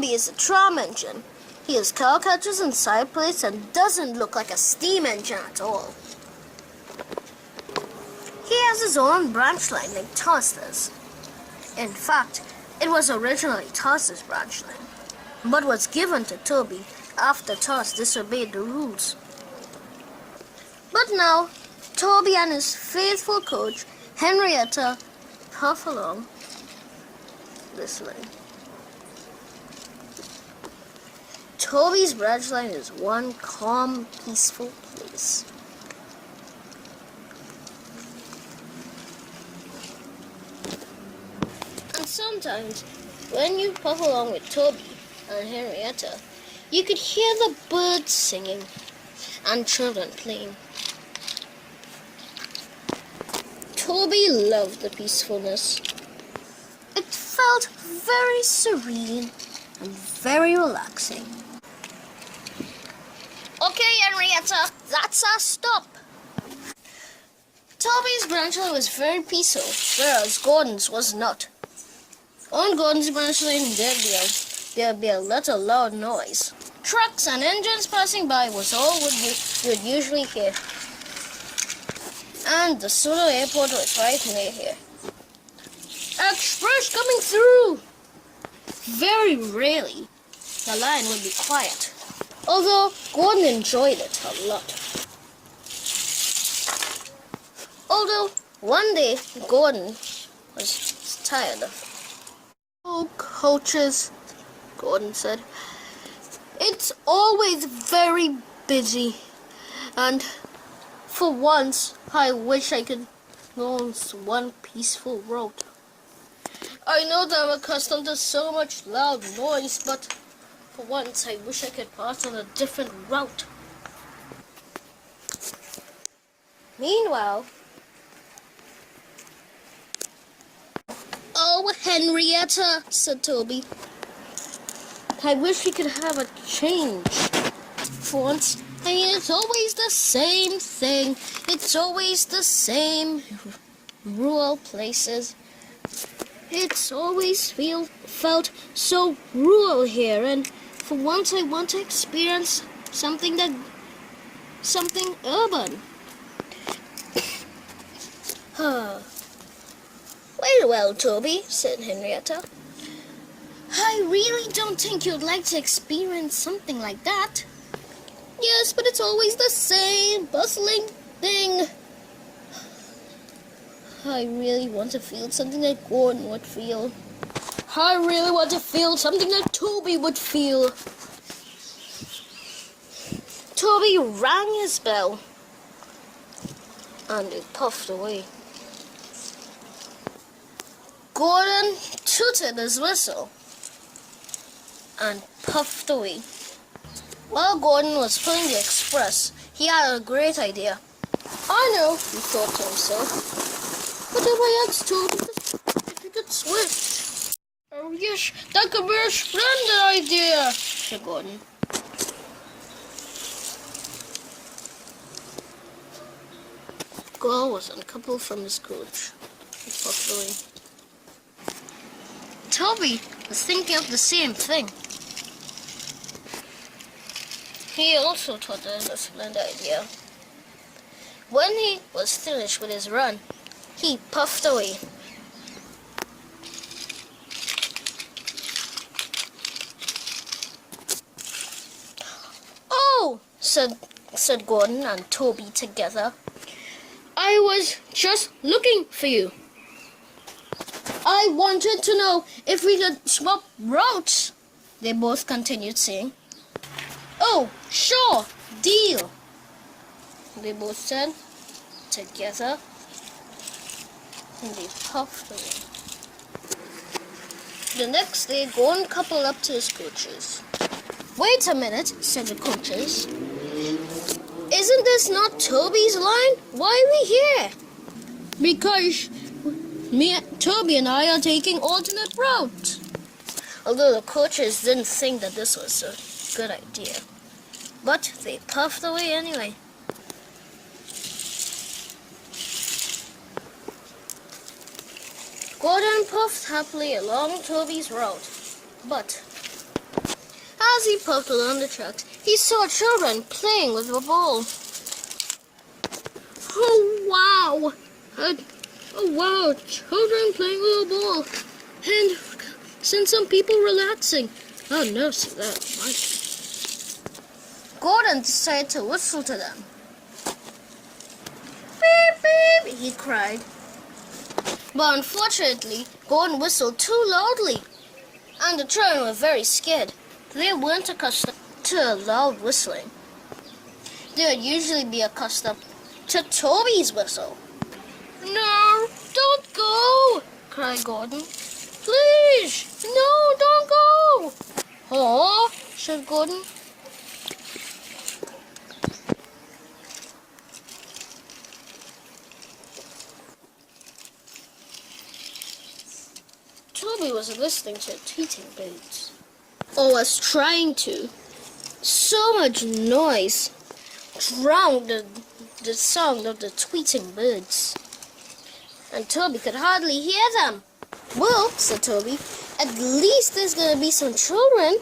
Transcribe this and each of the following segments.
Toby is a tram engine. He has car catchers and side plates and doesn't look like a steam engine at all. He has his own branch line like Toss does. In fact, it was originally Toss's branch line, but was given to Toby after Toss disobeyed the rules. But now, Toby and his faithful coach, Henrietta, puff along this line. Toby's branch line is one calm, peaceful place. And sometimes, when you puff along with Toby and Henrietta, you could hear the birds singing and children playing. Toby loved the peacefulness. It felt very serene and very relaxing. Okay, Henrietta, that's our stop. Toby's branch line was very peaceful, whereas Gordon's was not. On Gordon's branch line, there'd be a lot of loud noise. Trucks and engines passing by was all you would usually hear. And the Sulu airport was right near here. Express coming through! Very rarely, the line would be quiet, although Gordon enjoyed it a lot. Although one day Gordon was tired of it. Oh, coaches, Gordon said, it's always very busy, and for once I wish I could go on one peaceful road. I know that I'm accustomed to so much loud noise, but for once I wish I could pass on a different route. Meanwhile, oh, Henrietta, said Toby, I wish we could have a change. For once, I mean, it's always the same thing. It's always the same rural places. It's always felt so rural here, and for once I want to experience something urban. Well, Toby, said Henrietta, I really don't think you'd like to experience something like that. Yes, but it's always the same bustling thing. I really want to feel something that Gordon would feel. I really want to feel something that Toby would feel. Toby rang his bell, and it puffed away. Gordon tooted his whistle and puffed away. While Gordon was pulling the express, he had a great idea. I know, he thought to himself. But if I asked Toby if he could switch? Oh yes, that could be a splendid idea, said Gordon. Gordon was uncoupled from his coach. He puffed away. Toby was thinking of the same thing. He also thought it was a splendid idea. When he was finished with his run, he puffed away. Oh, said Gordon and Toby together. I was just looking for you. I wanted to know if we could swap routes, they both continued saying. Oh, sure, deal, they both said together, and they puffed away. The next day, Gordon coupled up to his coaches. Wait a minute, said the coaches. Isn't this not Toby's line? Why are we here? Because Toby and I are taking alternate routes. Although the coaches didn't think that this was a good idea. But they puffed away anyway. Gordon puffed happily along Toby's route. But As he puffed along the tracks, he saw children playing with a ball. Oh wow! Oh wow! Children playing with a ball, and some people relaxing. Oh no, see that much. Gordon decided to whistle to them. Beep beep! He cried. But unfortunately, Gordon whistled too loudly, and the children were very scared. They weren't accustomed to loud whistling. They would usually be accustomed to Toby's whistle. No, don't go, cried Gordon. Please, no, don't go. Oh, said Gordon. Toby was listening to tweeting birds, or was trying to. So much noise drowned the sound of the tweeting birds, and Toby could hardly hear them. Well, said Toby, at least there's going to be some children.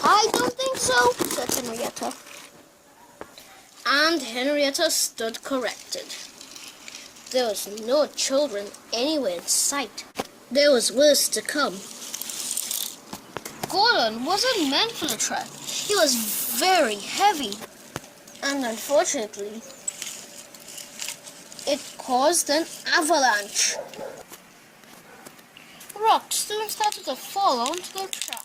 I don't think so, said Henrietta. And Henrietta stood corrected. There was no children anywhere in sight. There was worse to come. Gordon wasn't meant for the track. He was very heavy. And unfortunately, it caused an avalanche. Rocks soon started to fall onto the track.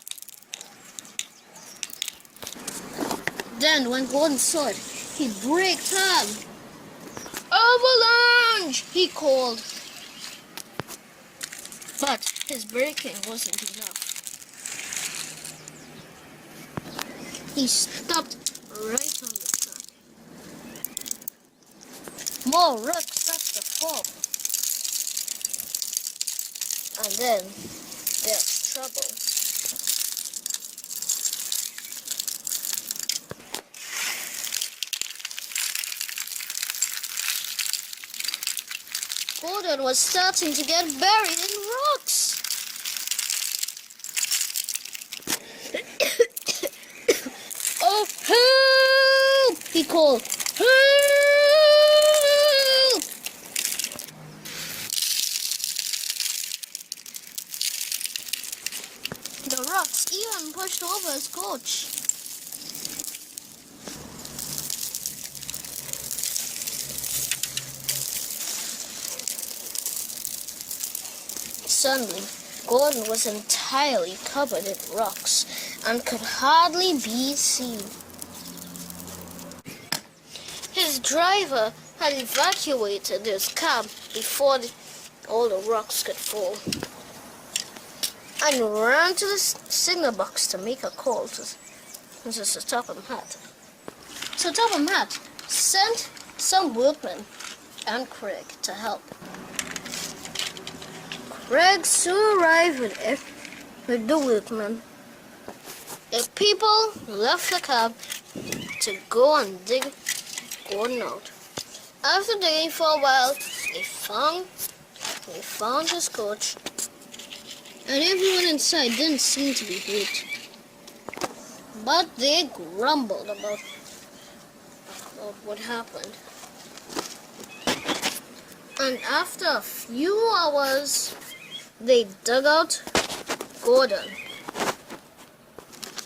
Then, when Gordon saw it, he braked hard. Avalanche! He called. But his braking wasn't enough. He stopped right on the track. More rocks started to fall. And then there's trouble. Gordon was starting to get buried in rocks. Oh, help! He called. Help! The rocks even pushed over his coach. Suddenly, Gordon was entirely covered in rocks and could hardly be seen. His driver had evacuated his cab before all the rocks could fall, and ran to the signal box to make a call to Sir Topham Hatt. Sir Topham Hatt sent some workmen and Craig to help. Craig soon arrived with the workmen. The people left the cab to go and dig Gordon out. After digging for a while, they found his coach, and everyone inside didn't seem to be hurt. But they grumbled about what happened. And after a few hours, they dug out Gordon.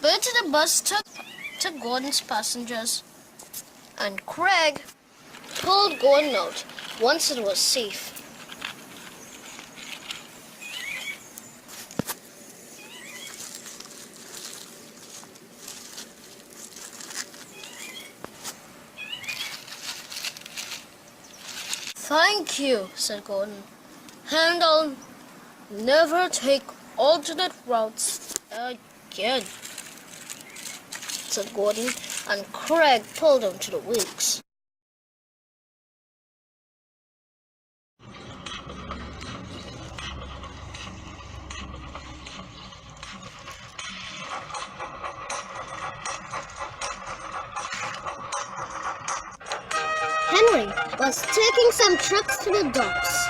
Bert to the bus took Gordon's passengers, and Craig pulled Gordon out once it was safe. Thank you, said Gordon. And I'll never take alternate routes again, said Gordon, and Craig pulled him to the wheels. Henry was taking some trucks to the docks.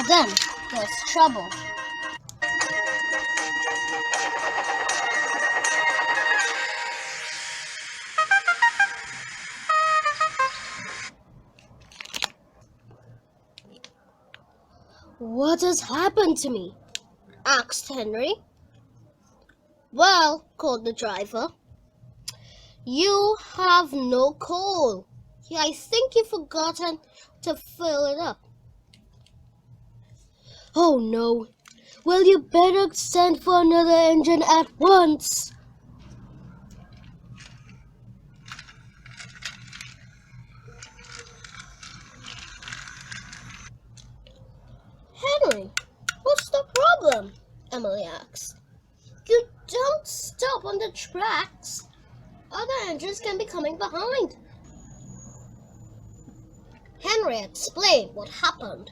But then there's trouble. What has happened to me? Asked Henry. Well, called the driver, you have no coal. Yeah, I think you've forgotten to fill it up. Oh no. Well, you better send for another engine at once. Henry, what's the problem? Emily asked. You don't stop on the tracks. Other engines can be coming behind. Henry explained what happened.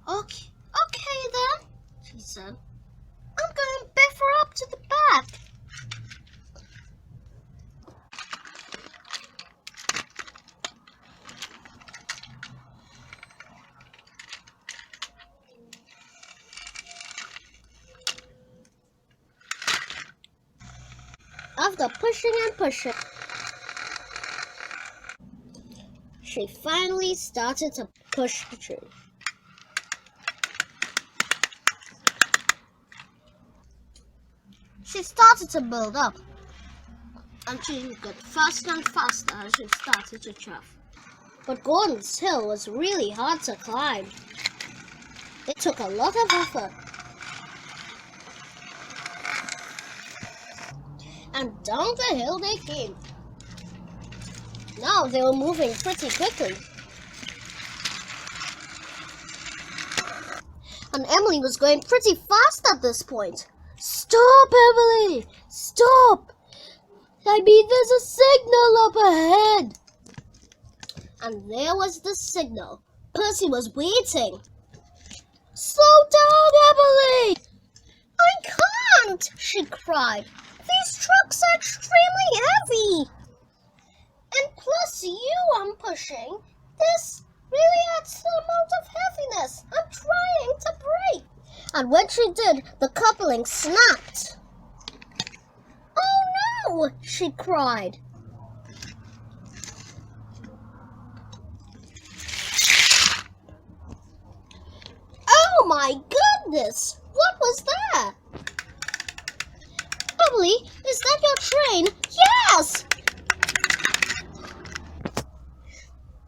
Okay then, she said. I'm going before up to the back. After pushing and pushing, she finally started to push the train. She started to build up, and she got faster and faster as she started to travel. But Gordon's Hill was really hard to climb. It took a lot of effort. And down the hill they came. Now they were moving pretty quickly. And Emily was going pretty fast at this point. Stop, Emily! Stop! I mean, there's a signal up ahead. And there was the signal. Percy was waiting. Slow down, Emily! I can't, she cried. These trucks are extremely heavy. And plus you I'm pushing. This really adds the amount of heaviness. I'm trying to brake. And when she did, the coupling snapped. Oh no, she cried. Oh my goodness, what was that? Emily, is that your train? Yes!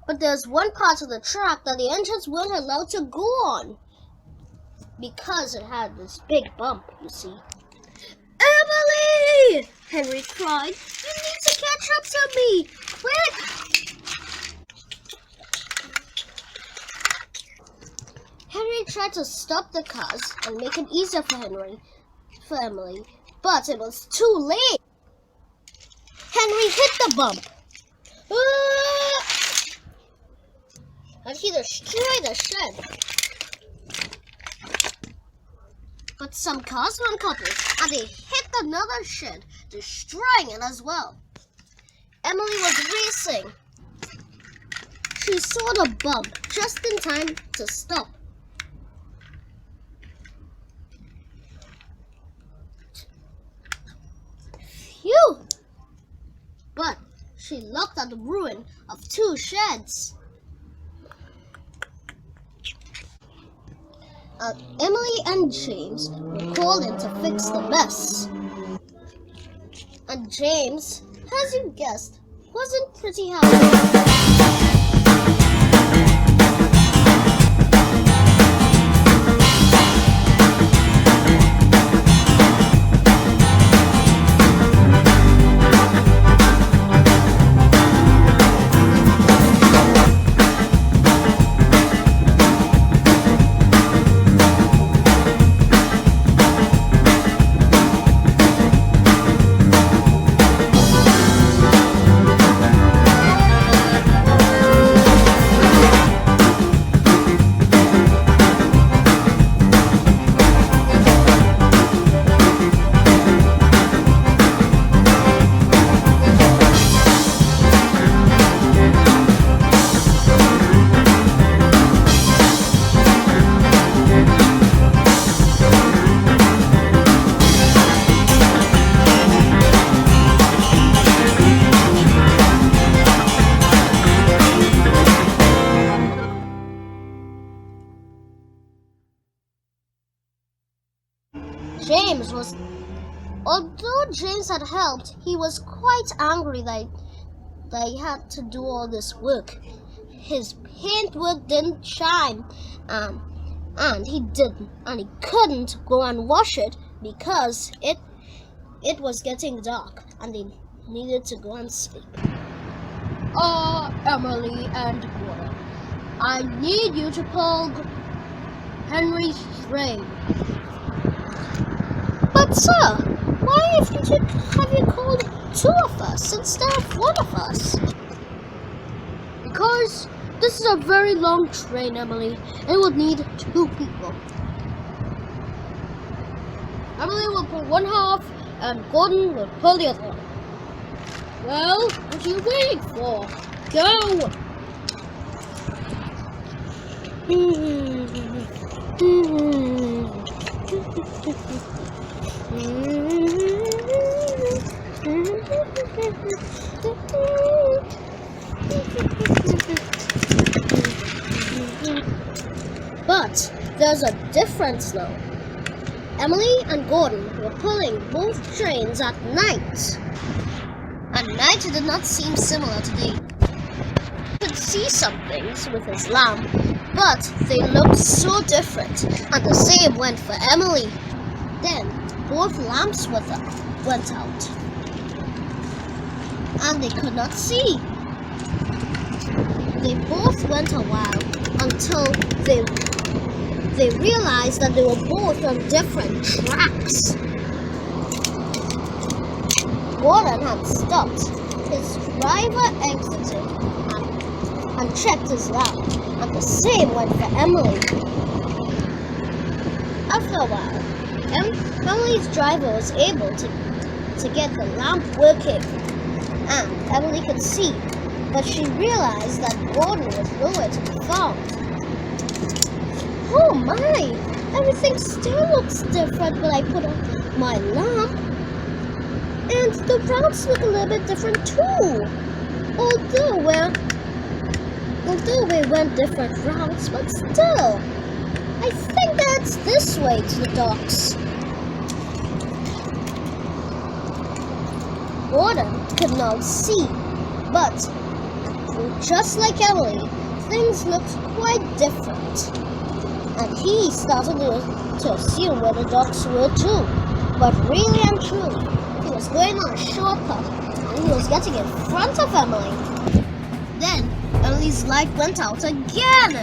But there's one part of the track that the engines weren't allowed to go on. Because it had this big bump, you see. Emily! Henry cried. You need to catch up to me! Quick! Henry tried to stop the cars and make it easier for Emily, but it was too late. Henry hit the bump. And he destroyed the shed. But some cars were uncoupled, and they hit another shed, destroying it as well. Emily was racing. She saw the bump just in time to stop. Phew! But she looked at the ruin of two sheds. Emily and James were called in to fix the mess. And James, as you guessed, wasn't pretty happy. James was... Although James had helped, he was quite angry that he had to do all this work. His paintwork didn't shine, and he couldn't go and wash it because it was getting dark and they needed to go and sleep. Emily and Gordon, I need you to pull Henry's train. But sir, why have you called two of us instead of one of us? Because this is a very long train, Emily. It would need two people. Emily will pull one half and Gordon will pull the other. Well, what are you waiting for? Go! But there's a difference now. Emily and Gordon were pulling both trains at night. At night it did not seem similar to day. He could see some things with his lamp, but they looked so different, and the same went for Emily. Then both lamps went out, and they could not see. They both went a while until they realized that they were both on different tracks. Gordon had stopped. His driver exited and checked his lamp, and the same went for Emily. After a while, Emily's driver was able to get the lamp working, and Emily could see, but she realized that Gordon was nowhere to be found. Oh my! Everything still looks different when I put on my lamp. And the routes look a little bit different too. Although we went different routes, but still. I think that's this way to the docks. Gordon could not see, but just like Emily, things looked quite different. And he started to assume where the docks were too. But really and truly, he was going on a shortcut, and he was getting in front of Emily. Then Emily's light went out again,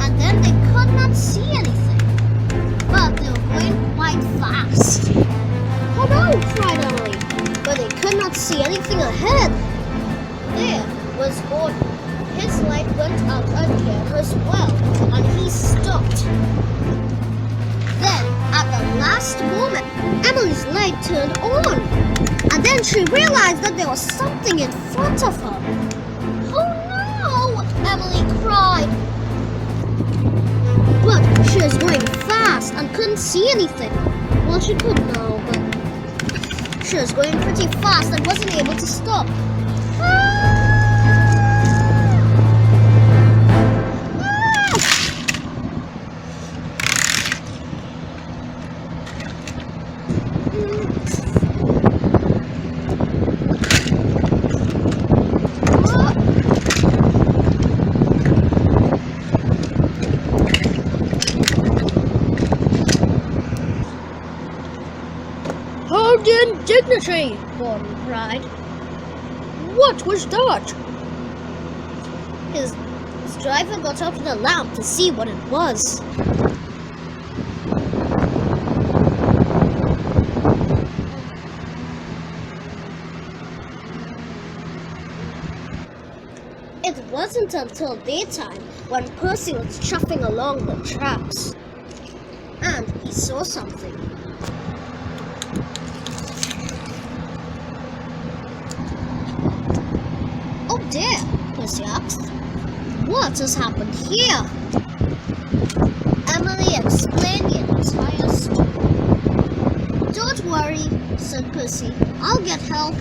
and then they could not see anything, but they were going quite fast. Oh no! Cried Emily, but they could not see anything ahead. There was Gordon. His light went out again as well, and he stopped. Then, at the last moment, Emily's light turned on, and then she realized that there was something in front of her. Oh no! Emily cried. But she was going fast and couldn't see anything. Well, she could now, but she was going pretty fast and wasn't able to stop. How the indignity! Gordon cried. What was that? His driver got up to the lamp to see what it was. It wasn't until daytime when Percy was chuffing along the tracks, and he saw something. Oh dear, Percy asked. What has happened here? Emily explained the entire story. Don't worry, said Percy. I'll get help.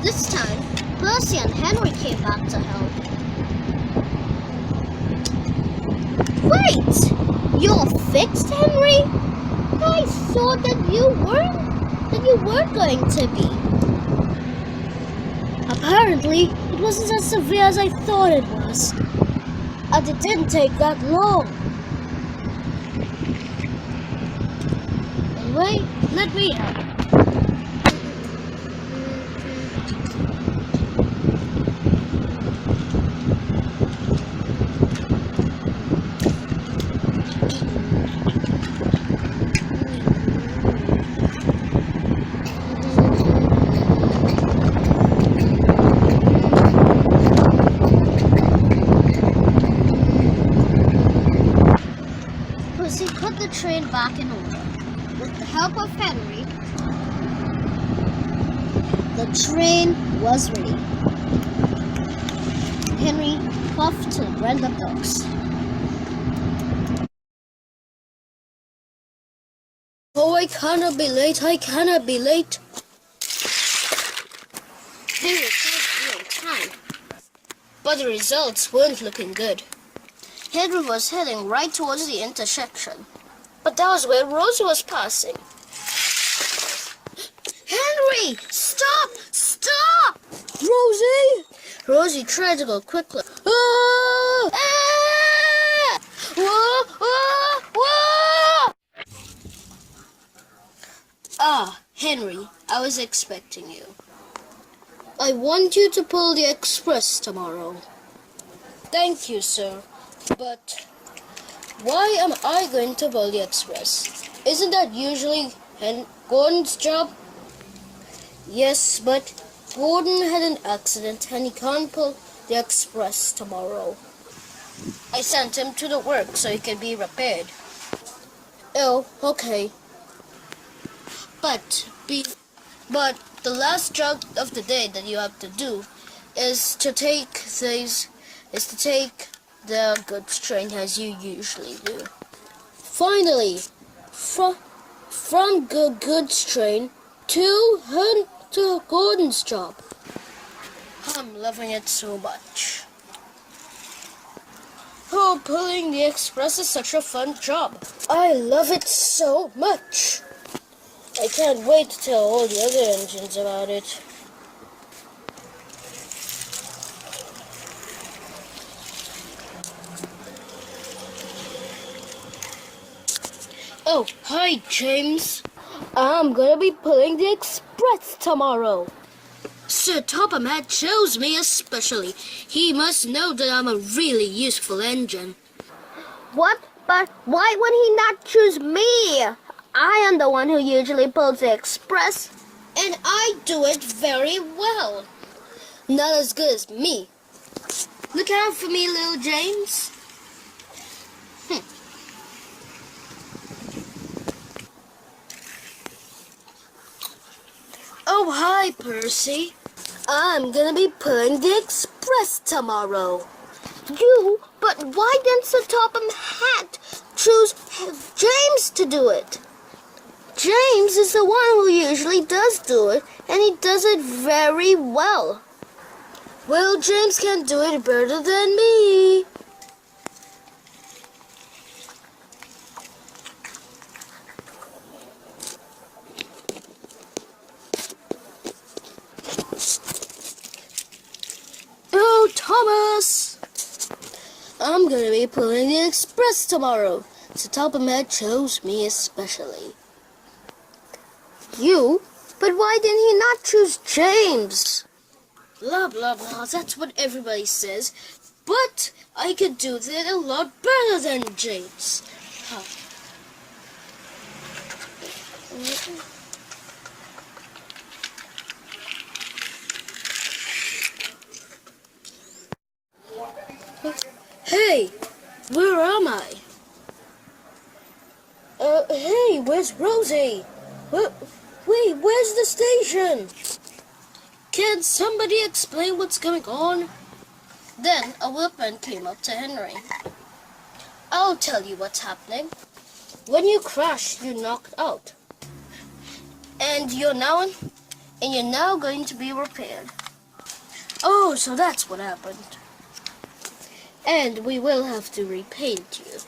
This time, Percy and Henry came back to help. Wait! fixed, Henry? I thought that you were going to be. Apparently, it wasn't as severe as I thought it was. And it didn't take that long. Anyway, let me help. Pussy put the train back in order. With the help of Henry, the train was ready. Henry puffed to run the docks. Oh, I cannot be late. I cannot be late. Henry tried to be on time, but the results weren't looking good. Henry was heading right towards the intersection, but that was where Rosie was passing. Henry! Stop! Stop! Rosie! Rosie tried to go quickly. Ah! Ah! Whoa! Whoa! Whoa! Ah, Henry, I was expecting you. I want you to pull the express tomorrow. Thank you, sir. But why am I going to pull the express? Isn't that usually Gordon's job? Yes, but Gordon had an accident and he can't pull the express tomorrow. I sent him to the work so he can be repaired. Oh, okay. But the last job of the day that you have to do is to take the goods train as you usually do. Finally, from goods train to Gordon's job. I'm loving it so much. Oh, pulling the express is such a fun job. I love it so much. I can't wait to tell all the other engines about it. Oh, hi, James. I'm gonna be pulling the express tomorrow. Sir Topham Hatt chose me especially. He must know that I'm a really useful engine. What? But why would he not choose me? I am the one who usually pulls the express. And I do it very well. Not as good as me. Look out for me, little James. Oh, hi, Percy. I'm gonna be pulling the express tomorrow. You? But why didn't Sir Topham Hatt choose James to do it? James is the one who usually does do it, and he does it very well. Well, James can do it better than me. Oh, Thomas! I'm gonna be pulling the express tomorrow. Sir Topham Hatt chose me especially. You? But why didn't he not choose James? Blah, blah, blah. That's what everybody says. But I could do that a lot better than James. Huh. Hey, where am I? Hey, where's Rosie? Wait, where's the station? Can somebody explain what's going on? Then a workman came up to Henry. I'll tell you what's happening. When you crashed, you knocked out. And you're now going to be repaired. Oh, so that's what happened. And we will have to repaint you.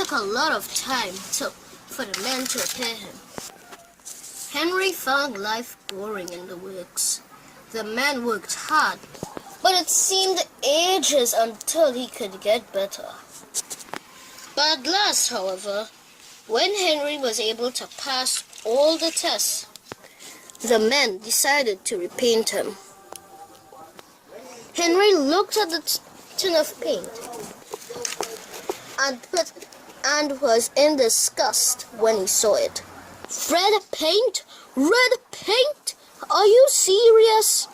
took a lot of time for the man to repair him. Henry found life boring in the works. The man worked hard, but it seemed ages until he could get better. But at last, however, when Henry was able to pass all the tests, the man decided to repaint him. Henry looked at the tin of paint and was in disgust when he saw it. Red paint? Red paint? Are you serious?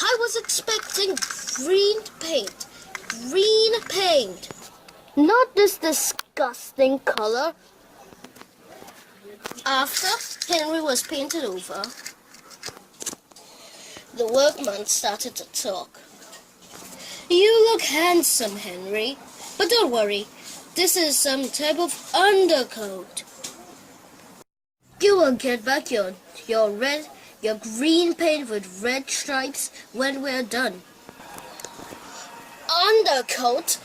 I was expecting green paint. Green paint. Not this disgusting color. After Henry was painted over, the workman started to talk. You look handsome, Henry. But don't worry, this is some type of undercoat. You will get back your green paint with red stripes when we're done. Undercoat?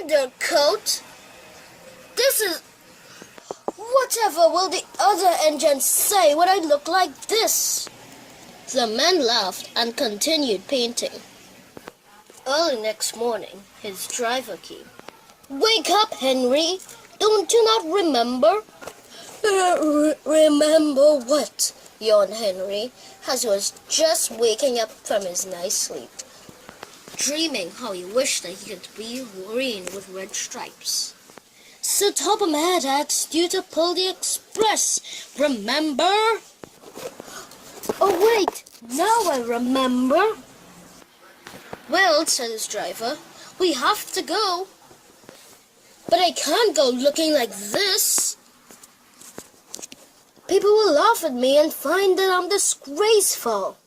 Undercoat? This is... Whatever will the other engines say when I look like this? The man laughed and continued painting. Early next morning, his driver came. Wake up, Henry! Don't you not remember? Remember what? Yawned Henry, as he was just waking up from his nice sleep, dreaming how he wished that he could be green with red stripes. Sir Topham had asked you to pull the express, remember? Oh wait, now I remember. Well, said his driver, we have to go. But I can't go looking like this. People will laugh at me and find that I'm disgraceful.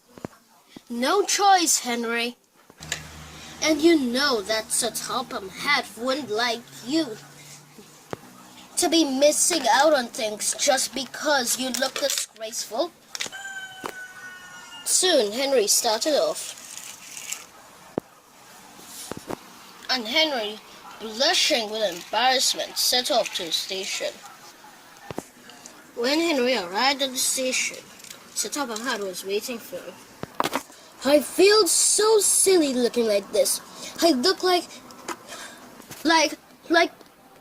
No choice, Henry. And you know that Sir Topham Hatt wouldn't like you to be missing out on things just because you look disgraceful. Soon, Henry started off. And Henry, blushing with embarrassment, set off to the station. When Henry arrived at the station, Sir Topham Hatt was waiting for him. I feel so silly looking like this. I look like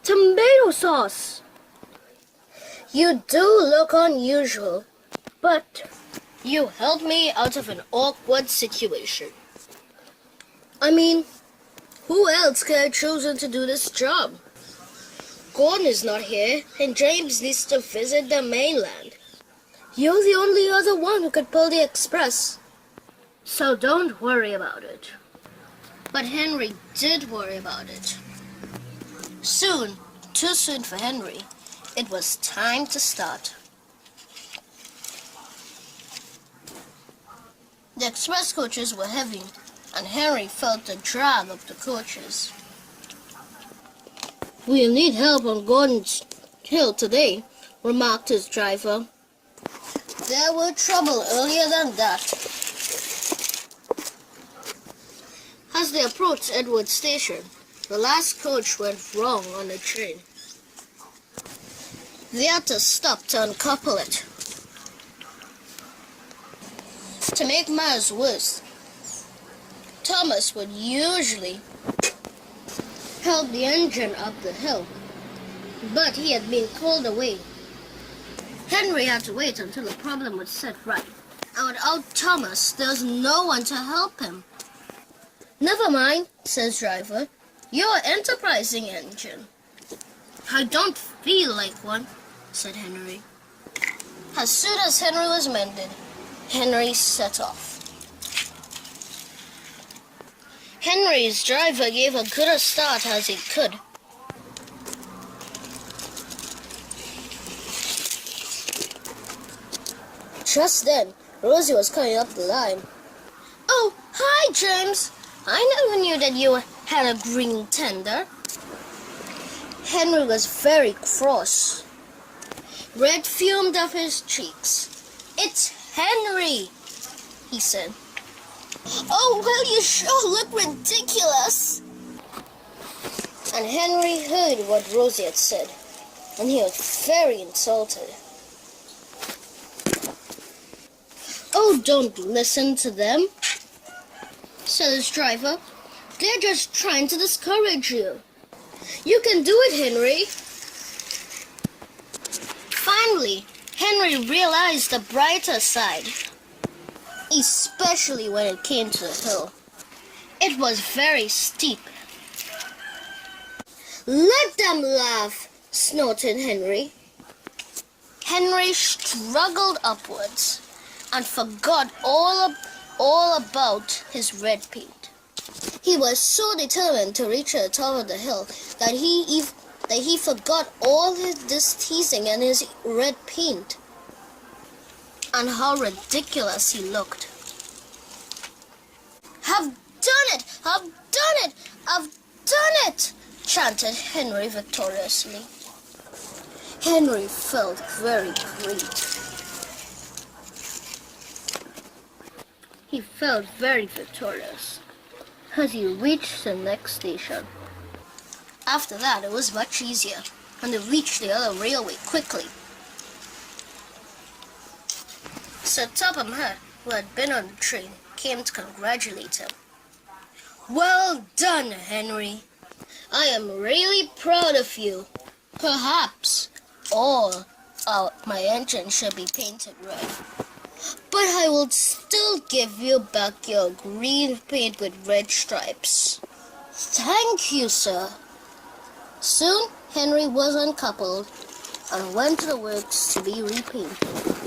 tomato sauce. You do look unusual, but you helped me out of an awkward situation. I mean, who else could I have chosen to do this job? Gordon is not here, and James needs to visit the mainland. You're the only other one who could pull the express, so don't worry about it. But Henry did worry about it. Soon, too soon for Henry, it was time to start. The express coaches were heavy, and Henry felt the drag of the coaches. We'll need help on Gordon's Hill today, remarked his driver. There were trouble earlier than that. As they approached Edward Station, the last coach went wrong on the train. They had to stop to uncouple it. To make matters worse, Thomas would usually help the engine up the hill, but he had been called away. Henry had to wait until the problem was set right, and without Thomas, there was no one to help him. Never mind, says driver. You're an enterprising engine. I don't feel like one, said Henry. As soon as Henry was mended, Henry set off. Henry's driver gave a good a start as he could. Just then, Rosie was coming up the line. Oh, hi, James. I never knew that you had a green tender. Henry was very cross. Red fumed up his cheeks. It's Henry, he said. Oh, well, you sure look ridiculous. And Henry heard what Rosie had said, and he was very insulted. "Oh, don't listen to them," said his driver. "They're just trying to discourage you. You can do it, Henry." Finally, Henry realized the brighter side, especially when it came to the hill. It was very steep. "Let them laugh," snorted Henry. Henry struggled upwards and forgot all about his red paint. He was so determined to reach the top of the hill that he forgot all this teasing and his red paint, and how ridiculous he looked. "I've done it! I've done it! I've done it!" chanted Henry victoriously. Henry felt very great. He felt very victorious as he reached the next station. After that, it was much easier, and they reached the other railway quickly. Sir Topham Hatt, who had been on the train, came to congratulate him. "Well done, Henry. I am really proud of you. Perhaps all my engines should be painted red, but I will still give you back your green paint with red stripes." "Thank you, sir." Soon, Henry was uncoupled and went to the works to be repainted.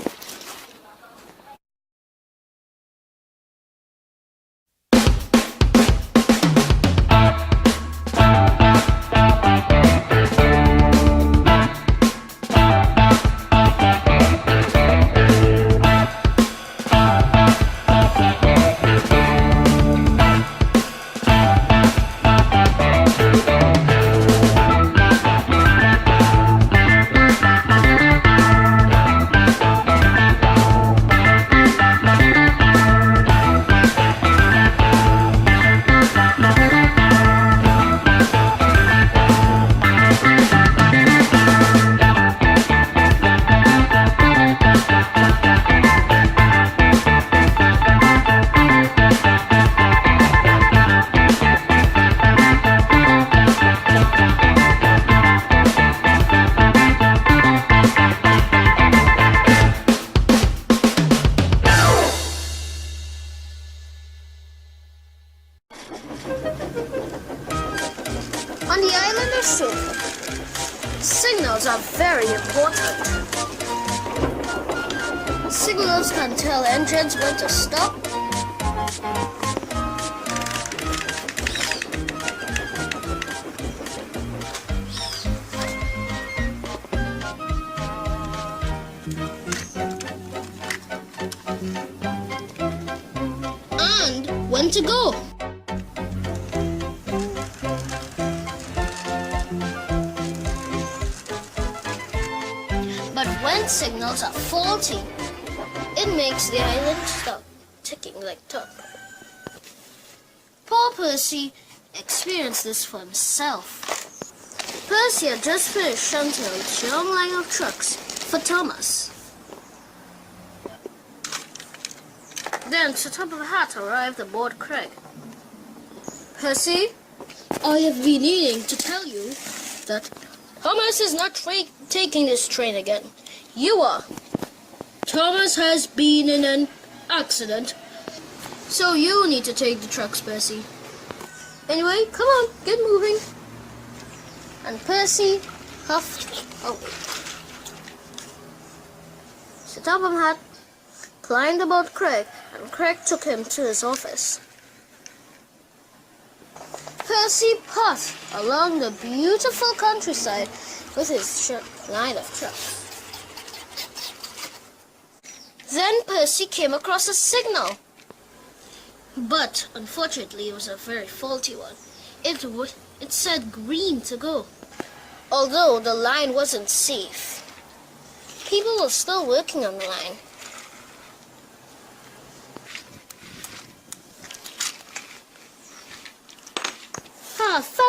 On the island of Sulu, signals are very important. Signals can tell engines when to stop, and when to go. But when signals are faulty, it makes the island stop ticking like top. Poor Percy experienced this for himself. Percy had just finished shunting a long line of trucks for Thomas. Then Sir Topham Hatt arrived aboard Craig. "Percy, I have been needing to tell you that Thomas is not taking this train again. You are. Thomas has been in an accident, so you need to take the trucks, Percy. Anyway, come on, get moving." And Percy huffed away. Sir Topham Hatt climbed aboard Craig, and Craig took him to his office. Percy puffed along the beautiful countryside with his line of trucks. Then Percy came across a signal. But unfortunately, it was a very faulty one. It said green to go. Although the line wasn't safe, people were still working on the line.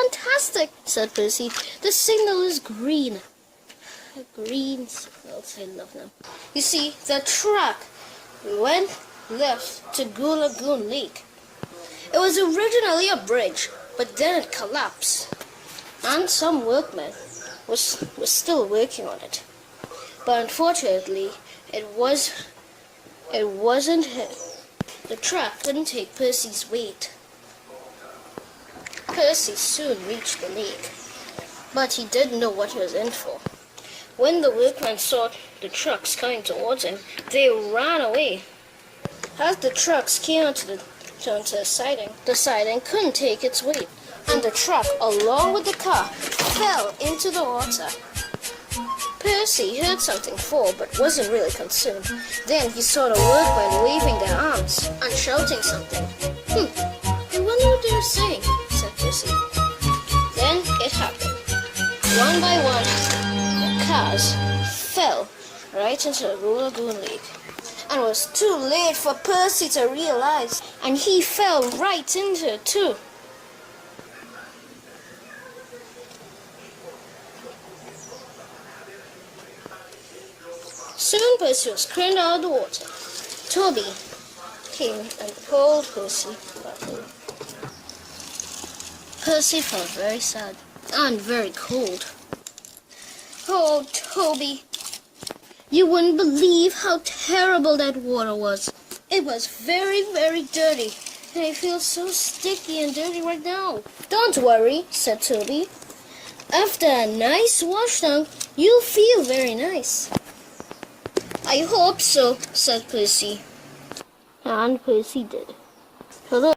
fantastic, said Percy. The signal is green. Green signals, I love them. You see, the truck went left to Goo Lagoon Lake. It was originally a bridge, but then it collapsed. And some workmen was still working on it. But unfortunately, it wasn't him. The truck couldn't take Percy's weight. Percy soon reached the lake, but he didn't know what he was in for. When the workmen saw the trucks coming towards him, they ran away. As the trucks came onto the siding couldn't take its weight, and the truck, along with the car, fell into the water. Percy heard something fall, but wasn't really concerned. Then he saw the workmen waving their arms and shouting something. I wonder what they were saying, said Percy. Then it happened. One by one, the cars fell right into the Goo Lagoon Lake. And it was too late for Percy to realize, and he fell right into it too. Soon Percy was craned out of the water. Toby came and pulled Percy back in. Percy felt very sad and very cold. Oh, Toby, you wouldn't believe how terrible that water was. It was very, very dirty, and I feel so sticky and dirty right now. Don't worry, said Toby. After a nice wash down, you'll feel very nice. I hope so, said Percy. And Percy did. Hello.